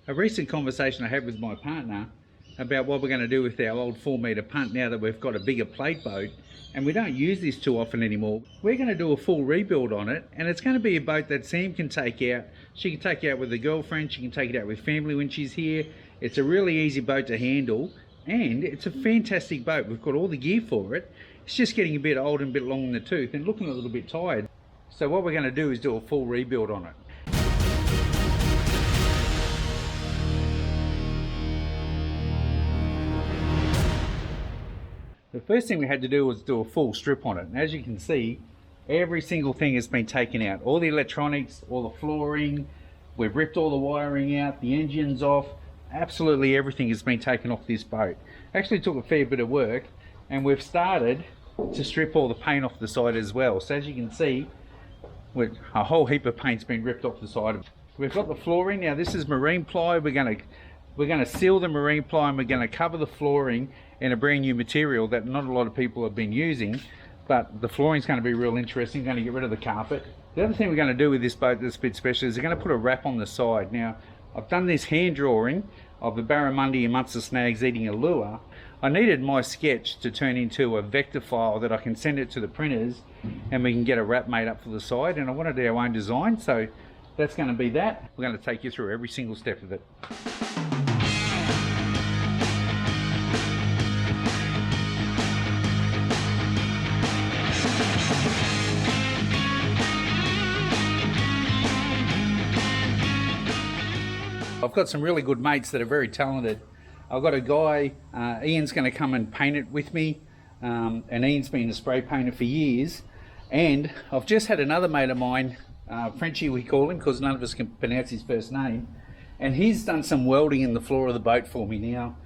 A recent conversation I had with my partner about what we're going to do with our old 4 metre punt now that we've got a bigger plate boat and we don't use this too often anymore. We're going to do a full rebuild on it, and it's going to be a boat that Sam can take out. She can take it out with a girlfriend, she can take it out with family when she's here. It's a really easy boat to handle, and it's a fantastic boat. We've got all the gear for it. It's just getting a bit old and a bit long in the tooth and looking a little bit tired. So what we're going to do is do a full rebuild on it. The first thing we had to do was do a full strip on it, and as you can see, every single thing has been taken out. All the electronics, all the flooring, we've ripped all the wiring out, the engine's off, absolutely everything has been taken off this boat. Actually took a fair bit of work, and we've started to strip all the paint off the side as well. So as you can see, a whole heap of paint's been ripped off the side. We've got the flooring. Now this is marine ply. We're going to seal the marine ply, and we're going to cover the flooring in a brand new material that not a lot of people have been using, but the flooring is going to be real interesting. We're going to get rid of the carpet. The other thing we're going to do with this boat that's a bit special is we're going to put a wrap on the side. Now I've done this hand drawing of the barramundi and Munster snags eating a lure. I needed my sketch to turn into a vector file that I can send it to the printers and we can get a wrap made up for the side, and I wanted our own design, so that's going to be that. We're going to take you through every single step of it. I've got some really good mates that are very talented. I've got a guy, Ian's going to come and paint it with me, and Ian's been a spray painter for years. And I've just had another mate of mine, Frenchie we call him because none of us can pronounce his first name, and he's done some welding in the floor of the boat for me now.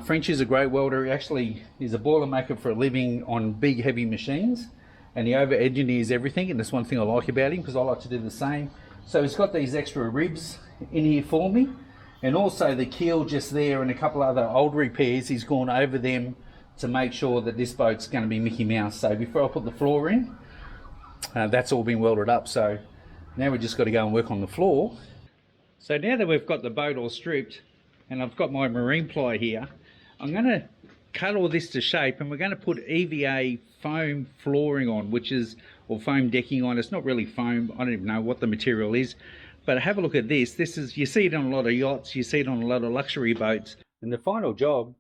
Frenchie's a great welder. He actually is a boilermaker for a living on big heavy machines, and he over engineers everything, and that's one thing I like about him because I like to do the same. So he's got these extra ribs in here for me, and also the keel just there and a couple other old repairs. He's gone over them to make sure that this boat's going to be Mickey Mouse. So before I put the floor in, that's all been welded up. So now we've just got to go and work on the floor. So now that we've got the boat all stripped and I've got my marine ply here, I'm going to cut all this to shape, and we're going to put EVA foam flooring on, or foam decking on. It's not really foam. I don't even know what the material is, but have a look at this. You see it on a lot of yachts, you see it on a lot of luxury boats, and the final job,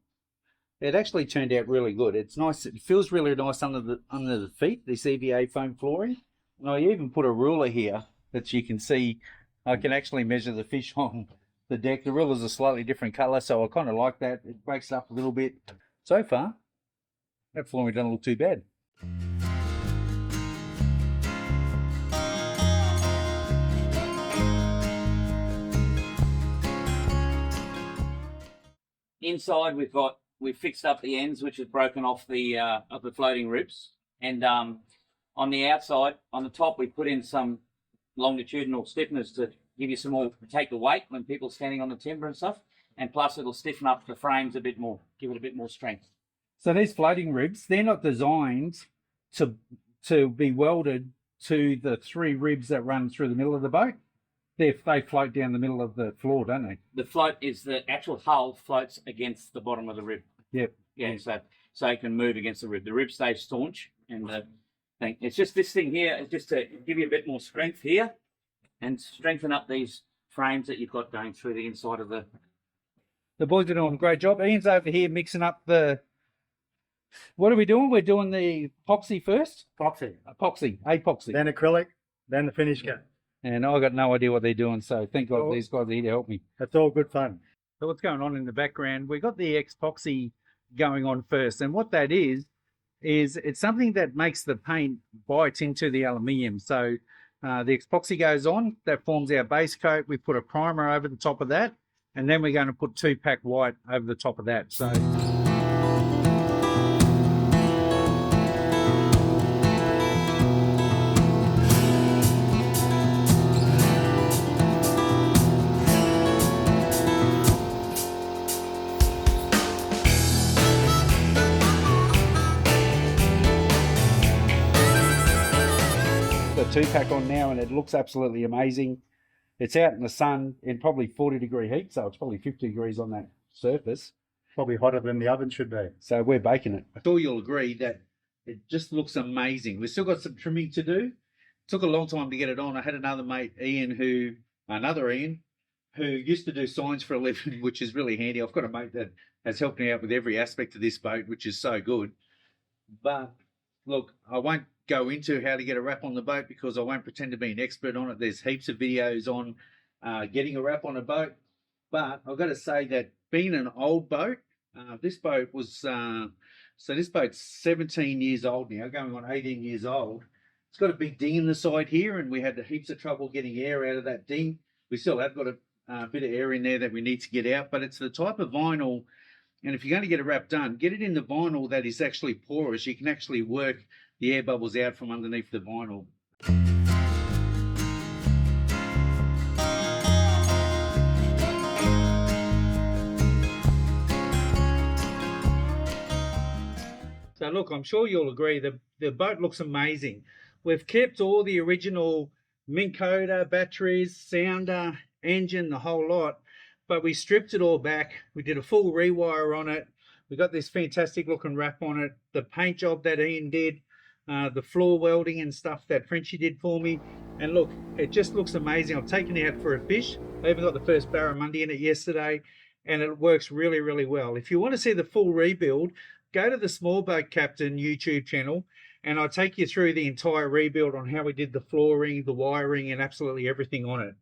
it actually turned out really good. It's nice. It feels really nice under the feet, this EVA foam flooring. And I even put a ruler here that you can see. I can actually measure the fish on the deck. The ruler's a slightly different color, so I kind of like that. It breaks it up a little bit. So far, that flooring doesn't look too bad. Inside we've fixed up the ends, which is broken off of the floating ribs, and on the outside, on the top, we put in some longitudinal stiffeners to give you some more, take the weight when people are standing on the timber and stuff, and plus it'll stiffen up the frames a bit more, give it a bit more strength. So these floating ribs, they're not designed to be welded to the 3 ribs that run through the middle of the boat. They float down the middle of the floor, don't they? The float is the actual hull floats against the bottom of the rib. Yep. Yeah, so it can move against the rib. The rib stays staunch, and it's just this thing here is just to give you a bit more strength here and strengthen up these frames that you've got going through the inside of the... The boys are doing a great job. Ian's over here mixing up the... What are we doing? We're doing the epoxy first? Epoxy. Then acrylic, then the finish coat. And I got no idea what they're doing, so thank God these guys are here to help me. That's all good fun. So what's going on in the background, we got the epoxy going on first, and what that is it's something that makes the paint bite into the aluminium. So the epoxy goes on, that forms our base coat. We put a primer over the top of that, and then we're going to put 2-pack white over the top of that. So the 2-pack on now, and it looks absolutely amazing. It's out in the sun in probably 40-degree heat, so it's probably 50 degrees on that surface. Probably hotter than the oven should be. So we're baking it. I'm sure you'll agree that it just looks amazing. We've still got some trimming to do. It took a long time to get it on. I had another mate, Ian, who used to do signs for a living, which is really handy. I've got a mate that has helped me out with every aspect of this boat, which is so good. But look, I won't go into how to get a wrap on the boat because I won't pretend to be an expert on it. There's heaps of videos on getting a wrap on a boat. But I've got to say that being an old boat, this boat was, this boat's 17 years old now, going on 18 years old. It's got a big ding in the side here, and we had heaps of trouble getting air out of that ding. We still have got a bit of air in there that we need to get out, but it's the type of vinyl, and if you're going to get a wrap done, get it in the vinyl that is actually porous. You can actually work the air bubbles out from underneath the vinyl. So look, I'm sure you'll agree the boat looks amazing. We've kept all the original Minn Kota, batteries, sounder, engine, the whole lot, but we stripped it all back. We did a full rewire on it. We got this fantastic looking wrap on it. The paint job that Ian did, the floor welding and stuff that Frenchie did for me. And look, it just looks amazing. I've taken it out for a fish. I even got the first barramundi in it yesterday, and it works really, really well. If you want to see the full rebuild, go to the Small Boat Captain YouTube channel, and I'll take you through the entire rebuild on how we did the flooring, the wiring, and absolutely everything on it.